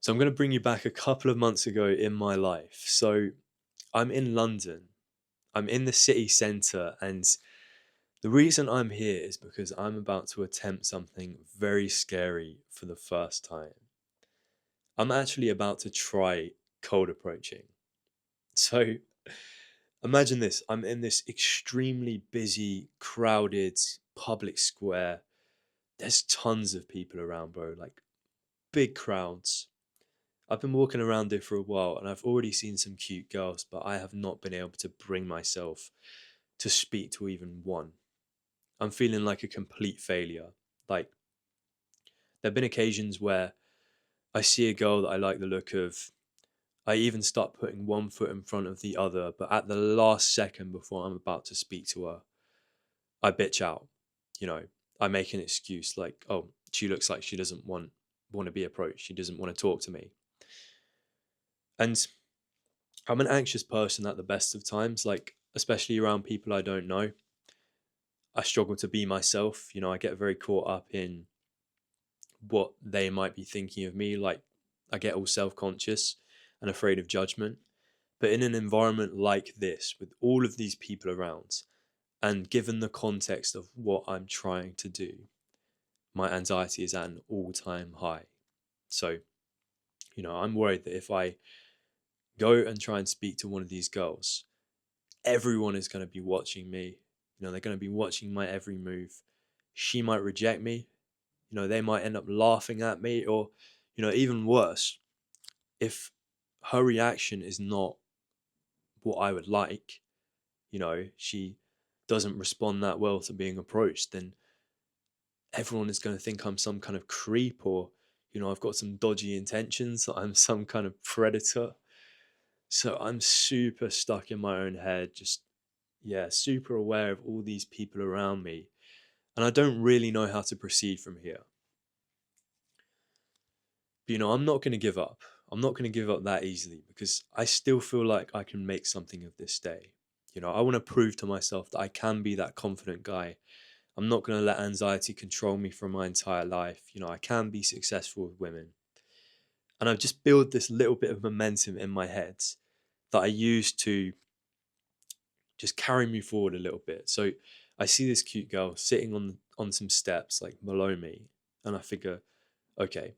So I'm going to bring you back a couple of months ago in my life. So I'm in London. I'm in the city centre, and the reason I'm here is because I'm about to attempt something very scary for the first time. I'm actually about to try cold approaching. So imagine this. I'm in this extremely busy, crowded public square. There's tons of people around, bro, like big crowds. I've been walking around there for a while and I've already seen some cute girls, but I have not been able to bring myself to speak to even one. I'm feeling like a complete failure. Like, there have been occasions where I see a girl that I like the look of. I even start putting one foot in front of the other, but at the last second before I'm about to speak to her, I bitch out. You know, I make an excuse like, oh, she looks like she doesn't want to be approached. She doesn't want to talk to me. And I'm an anxious person at the best of times, like especially around people I don't know. I struggle to be myself. I get very caught up in what they might be thinking of me. Like I get all self-conscious and afraid of judgment. But in an environment like this, with all of these people around, and given the context of what I'm trying to do, my anxiety is at an all-time high. So, I'm worried that if I go and try and speak to one of these girls, everyone is going to be watching me. They're going to be watching my every move. She might reject me. They might end up laughing at me, or, even worse, if her reaction is not what I would like, she doesn't respond that well to being approached, then everyone is going to think I'm some kind of creep, or, I've got some dodgy intentions, that I'm some kind of predator. So I'm super stuck in my own head, just, yeah, super aware of all these people around me. And I don't really know how to proceed from here. But, I'm not going to give up. I'm not going to give up that easily because I still feel like I can make something of this day. I want to prove to myself that I can be that confident guy. I'm not going to let anxiety control me for my entire life. I can be successful with women. And I've just built this little bit of momentum in my head that I use to just carry me forward a little bit. So I see this cute girl sitting on some steps like below me, and I figure, okay,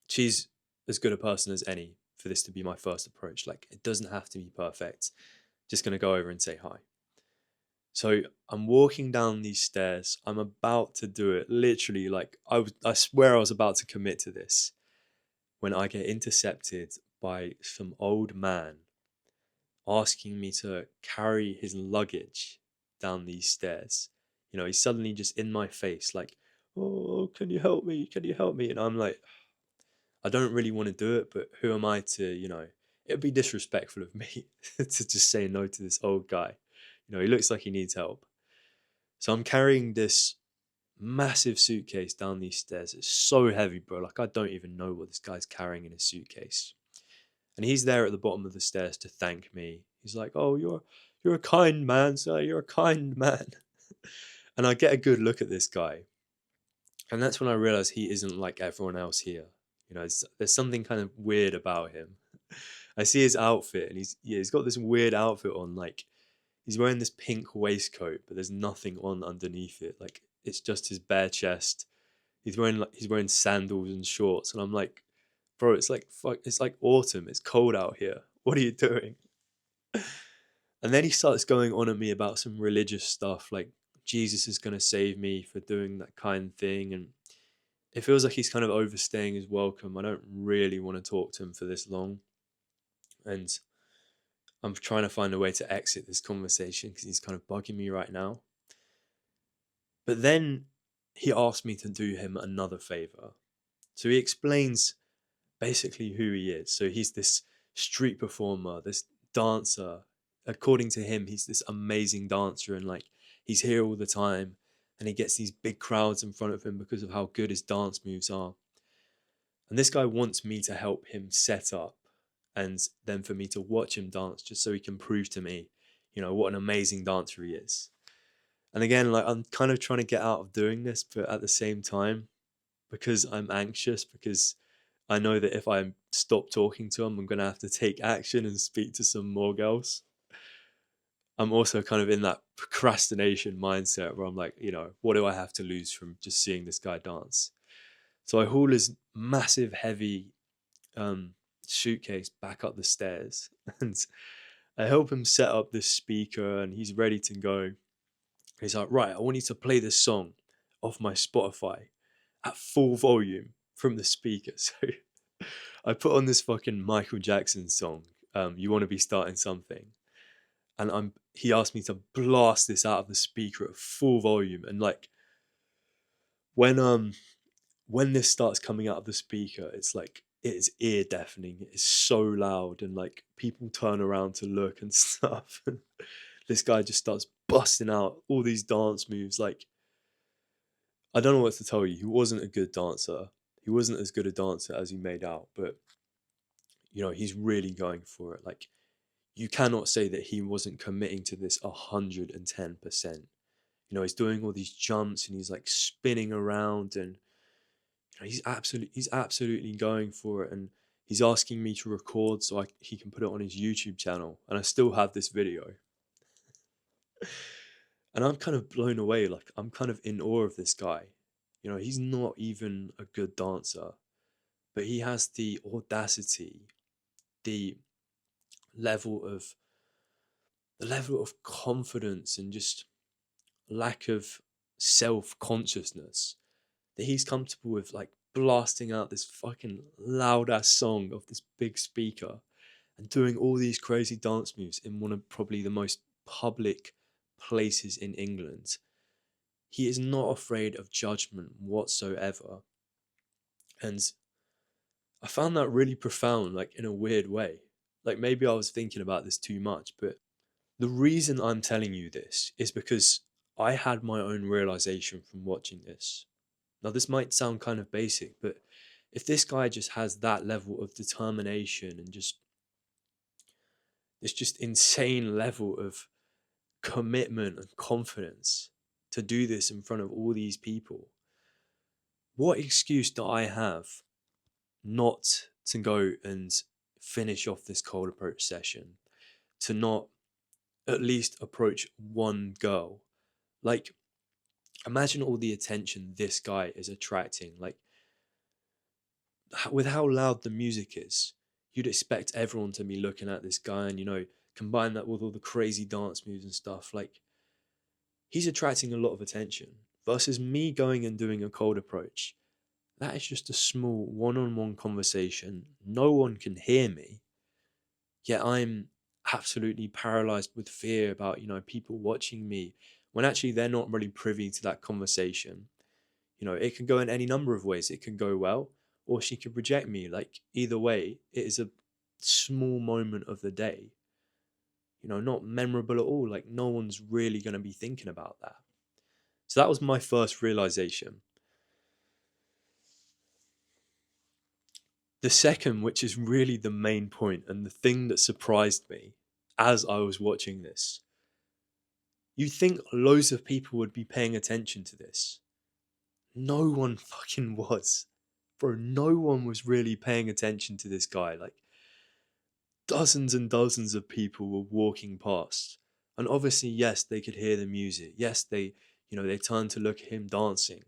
she's as good a person as any for this to be my first approach. Like it doesn't have to be perfect. Just gonna go over and say hi. So I'm walking down these stairs. I'm about to do it. Literally, like I swear I was about to commit to this when I get intercepted by some old man asking me to carry his luggage down these stairs. He's suddenly just in my face, like, oh, can you help me? Can you help me? And I'm like, I don't really want to do it, but who am I to, it'd be disrespectful of me to just say no to this old guy. He looks like he needs help. So I'm carrying this massive suitcase down these stairs. It's so heavy, bro. Like, I don't even know what this guy's carrying in his suitcase. And he's there at the bottom of the stairs to thank me. He's like, "Oh, you're a kind man, sir. You're a kind man." And I get a good look at this guy, and that's when I realize he isn't like everyone else here. There's something kind of weird about him. I see his outfit, and he's got this weird outfit on. Like he's wearing this pink waistcoat, but there's nothing on underneath it. Like it's just his bare chest. He's wearing sandals and shorts, and I'm like, bro, it's like fuck, it's like autumn. It's cold out here. What are you doing? And then he starts going on at me about some religious stuff, like Jesus is going to save me for doing that kind thing. And it feels like he's kind of overstaying his welcome. I don't really want to talk to him for this long. And I'm trying to find a way to exit this conversation because he's kind of bugging me right now. But then he asked me to do him another favor. So he explains basically who he is. So he's this street performer, this dancer. According to him, he's this amazing dancer, and like he's here all the time, and he gets these big crowds in front of him because of how good his dance moves are. And this guy wants me to help him set up, and then for me to watch him dance just so he can prove to me, what an amazing dancer he is. And again, like I'm kind of trying to get out of doing this, but at the same time, because I'm anxious, because I know that if I stop talking to him, I'm gonna have to take action and speak to some more girls. I'm also kind of in that procrastination mindset where I'm like, what do I have to lose from just seeing this guy dance? So I haul his massive, heavy um, suitcase back up the stairs and I help him set up this speaker and he's ready to go. He's like, right, I want you to play this song off my Spotify at full volume from the speaker. So I put on this fucking Michael Jackson song, You Want to Be Starting Something. And he asked me to blast this out of the speaker at full volume. And like when this starts coming out of the speaker, it's like it is ear deafening. It is so loud, and like people turn around to look and stuff. And this guy just starts busting out all these dance moves. Like, I don't know what to tell you. He wasn't a good dancer. He wasn't as good a dancer as he made out, but he's really going for it. Like, you cannot say that he wasn't committing to this 110%. He's doing all these jumps and he's like spinning around and he's absolutely going for it, and he's asking me to record so he can put it on his YouTube channel, and I still have this video. And I'm kind of blown away, like I'm kind of in awe of this guy. He's not even a good dancer, but he has the audacity, the level of the level of confidence and just lack of self-consciousness that he's comfortable with like blasting out this fucking loud ass song off this big speaker and doing all these crazy dance moves in one of probably the most public places in England. He is not afraid of judgment whatsoever. And I found that really profound, like in a weird way. Like maybe I was thinking about this too much, but the reason I'm telling you this is because I had my own realization from watching this. Now, this might sound kind of basic, but if this guy just has that level of determination and just this just insane level of commitment and confidence to do this in front of all these people, what excuse do I have not to go and finish off this cold approach session, to not at least approach one girl? Like, imagine all the attention this guy is attracting. Like, with how loud the music is, you'd expect everyone to be looking at this guy, and combine that with all the crazy dance moves and stuff. Like, he's attracting a lot of attention versus me going and doing a cold approach. That is just a small one-on-one conversation. No one can hear me, yet I'm absolutely paralyzed with fear about people watching me when actually they're not really privy to that conversation. It can go in any number of ways. It can go well, or she could reject me. Like, either way, it is a small moment of the day, not memorable at all. Like, no one's really going to be thinking about that. So that was my first realization. The second, which is really the main point and the thing that surprised me as I was watching this, you'd think loads of people would be paying attention to this. No one fucking was. Bro, no one was really paying attention to this guy. Like, dozens and dozens of people were walking past. And obviously, yes, they could hear the music. Yes, they turned to look at him dancing.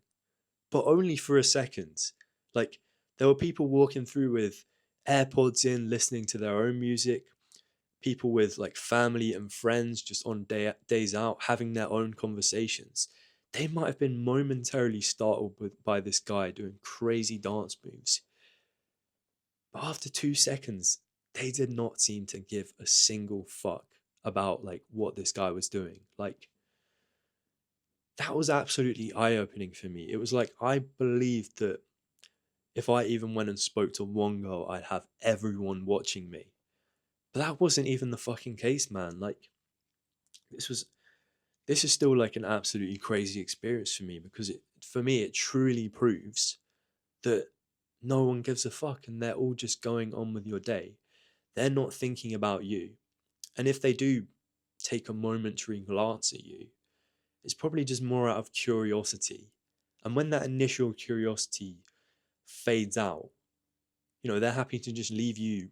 But only for a second. Like, there were people walking through with AirPods in, listening to their own music. People with like family and friends just on days out, having their own conversations. They might have been momentarily startled by this guy doing crazy dance moves. But after 2 seconds, they did not seem to give a single fuck about like what this guy was doing. Like, that was absolutely eye-opening for me. It was like I believed that if I even went and spoke to one girl, I'd have everyone watching me. But that wasn't even the fucking case, man. Like, this is still like an absolutely crazy experience for me, because for me it truly proves that no one gives a fuck and they're all just going on with your day. They're not thinking about you. And if they do take a momentary glance at you, it's probably just more out of curiosity. And when that initial curiosity fades out, they're happy to just leave you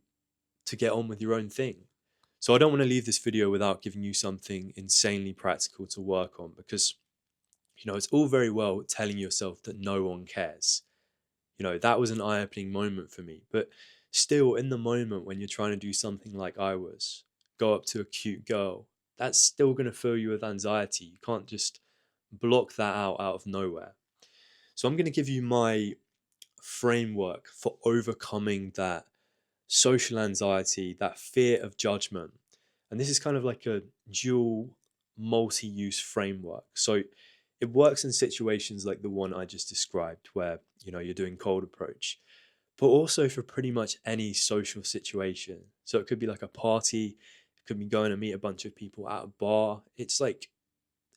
to get on with your own thing. So I don't want to leave this video without giving you something insanely practical to work on, because it's all very well telling yourself that no one cares. That was an eye-opening moment for me. But still, in the moment when you're trying to do something like I was, go up to a cute girl, that's still going to fill you with anxiety. You can't just block that out of nowhere. So I'm going to give you my framework for overcoming that social anxiety, that fear of judgment. And this is kind of like a dual multi-use framework. So it works in situations like the one I just described, where you're doing cold approach, but also for pretty much any social situation. So it could be like a party, it could be going to meet a bunch of people at a bar. It's like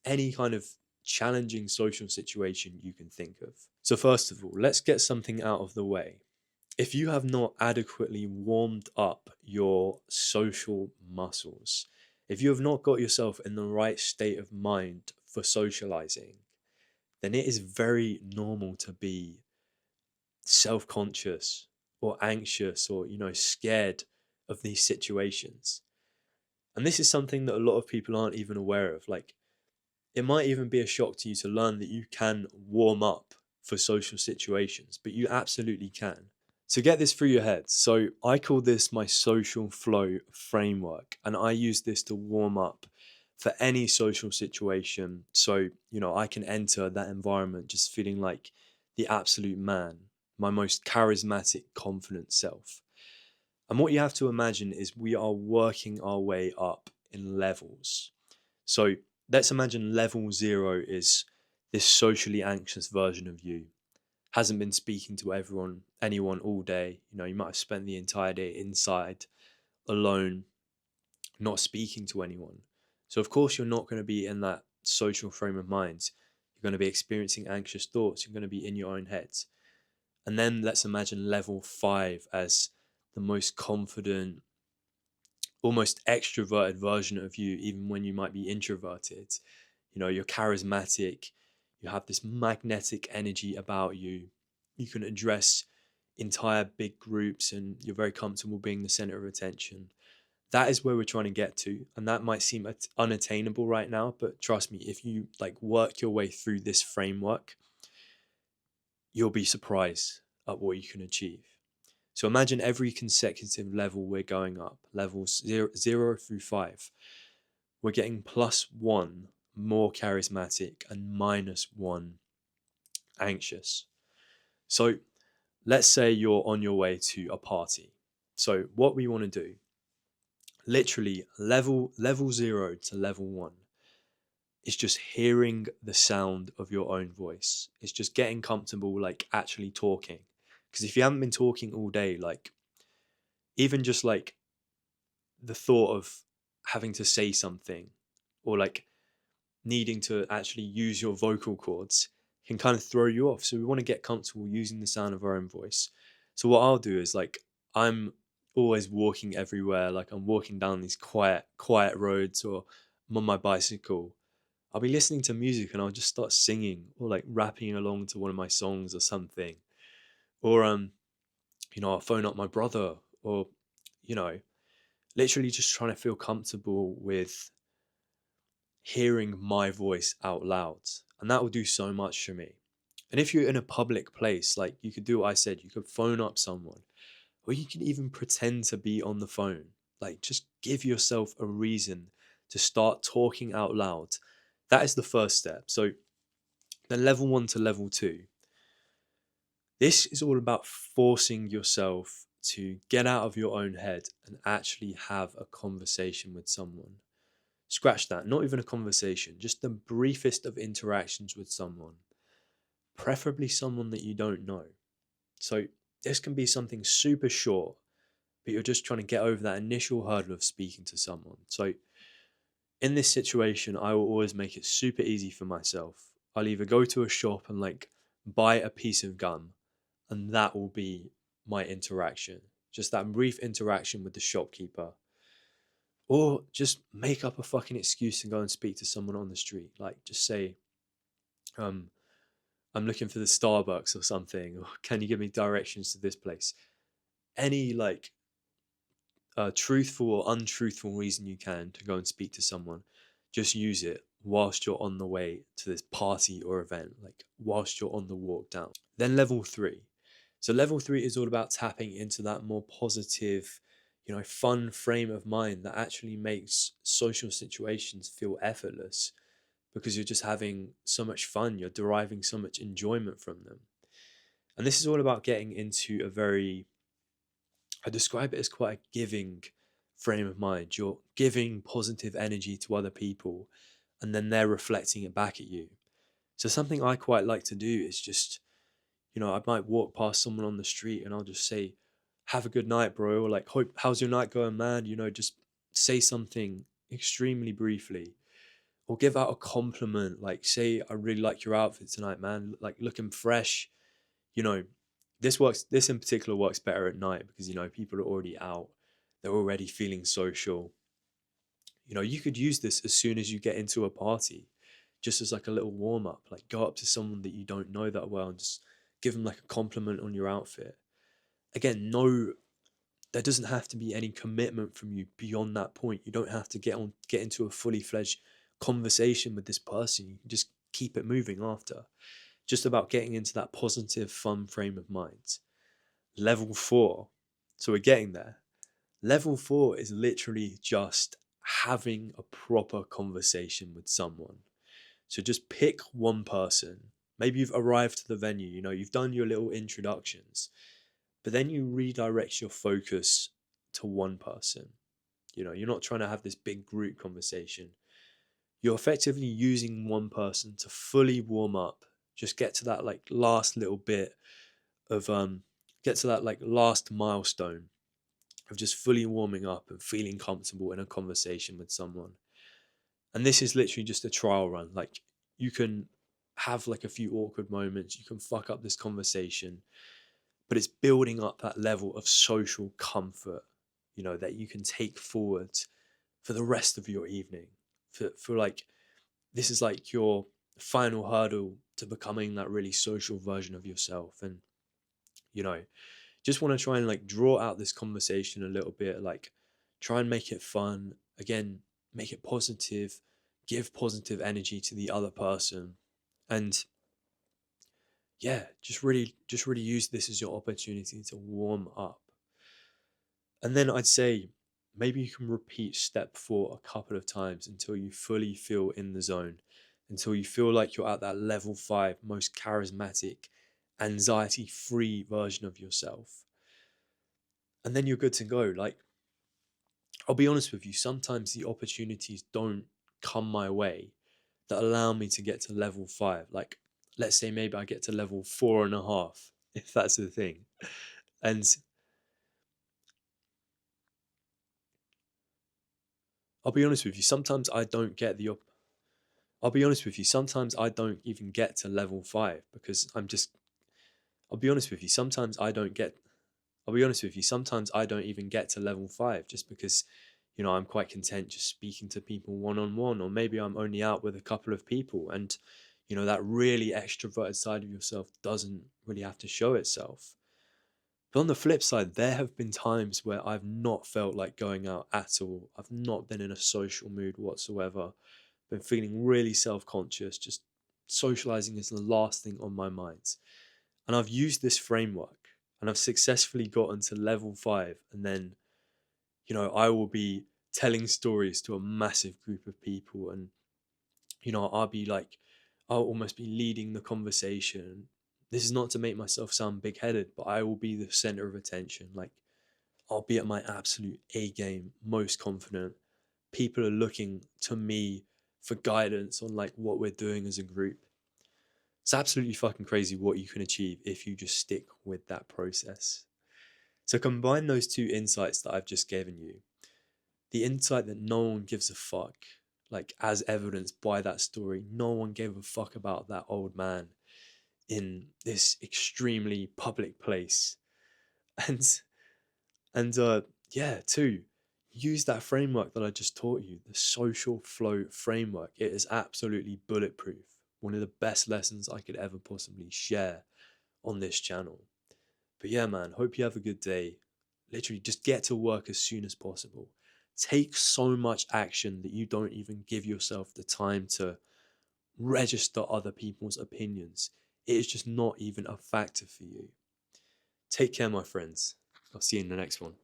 any kind of challenging social situation you can think of. So first of all, let's get something out of the way. If you have not adequately warmed up your social muscles, if you have not got yourself in the right state of mind for socializing, then it is very normal to be self-conscious or anxious or, scared of these situations. And this is something that a lot of people aren't even aware of. Like, it might even be a shock to you to learn that you can warm up for social situations, but you absolutely can. So get this through your head. So I call this my social flow framework, and I use this to warm up for any social situation. So, I can enter that environment just feeling like the absolute man, my most charismatic, confident self. And what you have to imagine is we are working our way up in levels. So let's imagine level 0 is this socially anxious version of you. Hasn't been speaking to anyone all day. You might have spent the entire day inside, alone, not speaking to anyone. So of course you're not going to be in that social frame of mind. You're going to be experiencing anxious thoughts. You're going to be in your own head. And then let's imagine level 5 as the most confident, almost extroverted version of you, even when you might be introverted. You're charismatic, you have this magnetic energy about you, you can address entire big groups, and you're very comfortable being the center of attention. That is where we're trying to get to, and that might seem unattainable right now, but trust me, if you work your way through this framework, you'll be surprised at what you can achieve. So imagine every consecutive level we're going up, levels 0 through 5. We're getting +1 more charismatic and -1 anxious. So let's say you're on your way to a party. So what we want to do, literally level 0 to level 1, is just hearing the sound of your own voice. It's just getting comfortable, actually talking. Because if you haven't been talking all day, even just the thought of having to say something, or needing to actually use your vocal cords, can kind of throw you off. So we want to get comfortable using the sound of our own voice. So what I'll do is I'm always walking everywhere. I'm walking down these quiet roads, or I'm on my bicycle. I'll be listening to music and I'll just start singing, or rapping along to one of my songs or something. Or I'll phone up my brother, or literally just trying to feel comfortable with hearing my voice out loud. And that will do so much for me. And if you're in a public place, you could do what I said, you could phone up someone, or you can even pretend to be on the phone. Just give yourself a reason to start talking out loud. That is the first step. So then level 1 to level 2. This is all about forcing yourself to get out of your own head and actually have a conversation with someone. Scratch that, not even a conversation, just the briefest of interactions with someone, preferably someone that you don't know. So this can be something super short, but you're just trying to get over that initial hurdle of speaking to someone. So in this situation, I will always make it super easy for myself. I'll either go to a shop and buy a piece of gum, and that will be my interaction. Just that brief interaction with the shopkeeper. Or just make up a fucking excuse and go and speak to someone on the street. Just say, I'm looking for the Starbucks or something. Or can you give me directions to this place? any like truthful or untruthful reason you can to go and speak to someone, just use it whilst you're on the way to this party or event, like whilst you're on the walk down. Then level three. So level three is all about tapping into that more positive, fun frame of mind that actually makes social situations feel effortless because you're just having so much fun, you're deriving so much enjoyment from them. And this is all about getting into a very, I describe it as quite a giving frame of mind. You're giving positive energy to other people and then they're reflecting it back at you. So something I quite like to do is just, I might walk past someone on the street and I'll just say, have a good night, bro. Or like, hope, how's your night going, man? Just say something extremely briefly or give out a compliment. Like, say, I really like your outfit tonight, man. Like, looking fresh. You know, this in particular works better at night because, people are already out. They're already feeling social. You could use this as soon as you get into a party, just as like a little warm up. Like, go up to someone that you don't know that well and just give them like a compliment on your outfit. Again, no, there doesn't have to be any commitment from you beyond that point. You don't have to get into a fully fledged conversation with this person. You can just keep it moving after. Just about getting into that positive, fun frame of mind. Level 4. So we're getting there. Level 4 is literally just having a proper conversation with someone. So just pick one person. Maybe you've arrived to the venue, you've done your little introductions, but then you redirect your focus to one person. You're not trying to have this big group conversation. You're effectively using one person to fully warm up, just get to that like last little bit of get to that like last milestone of just fully warming up and feeling comfortable in a conversation with someone. And this is literally just a trial run. Like, you can have like a few awkward moments, you can fuck up this conversation, but it's building up that level of social comfort, that you can take forward for the rest of your evening. For like, this is like your final hurdle to becoming that really social version of yourself. And, just want to try and like draw out this conversation a little bit, like try and make it fun. Again, make it positive, give positive energy to the other person. And yeah, just really use this as your opportunity to warm up. And then I'd say maybe you can repeat step 4 a couple of times until you fully feel in the zone, until you feel like you're at that level 5 most charismatic, anxiety free version of yourself. And then you're good to go. Like, I'll be honest with you, sometimes the opportunities don't come my way that allow me to get to level 5. Like, let's say maybe I get to level 4.5, if that's the thing. And I'll be honest with you, sometimes I don't get the I'll be honest with you, sometimes I don't even get to level 5 because I'll be honest with you, I'll be honest with you, sometimes I don't even get to level 5 just because, I'm quite content just speaking to people one on one, or maybe I'm only out with a couple of people and, that really extroverted side of yourself doesn't really have to show itself. But on the flip side, there have been times where I've not felt like going out at all. I've not been in a social mood whatsoever. Been feeling really self-conscious, just socializing is the last thing on my mind. And I've used this framework and I've successfully gotten to level 5. And then, I will be telling stories to a massive group of people. And, I'll almost be leading the conversation. This is not to make myself sound big headed, but I will be the center of attention. Like, I'll be at my absolute A game, most confident. People are looking to me for guidance on like what we're doing as a group. It's absolutely fucking crazy what you can achieve if you just stick with that process. So combine those two insights that I've just given you. The insight that no one gives a fuck, like as evidenced by that story, no one gave a fuck about that old man in this extremely public place. And yeah, two, use that framework that I just taught you, the social flow framework. It is absolutely bulletproof. One of the best lessons I could ever possibly share on this channel. But yeah, man, hope you have a good day. literally just get to work as soon as possible. Take so much action that you don't even give yourself the time to register other people's opinions. It is just not even a factor for you. Take care, my friends. I'll see you in the next one.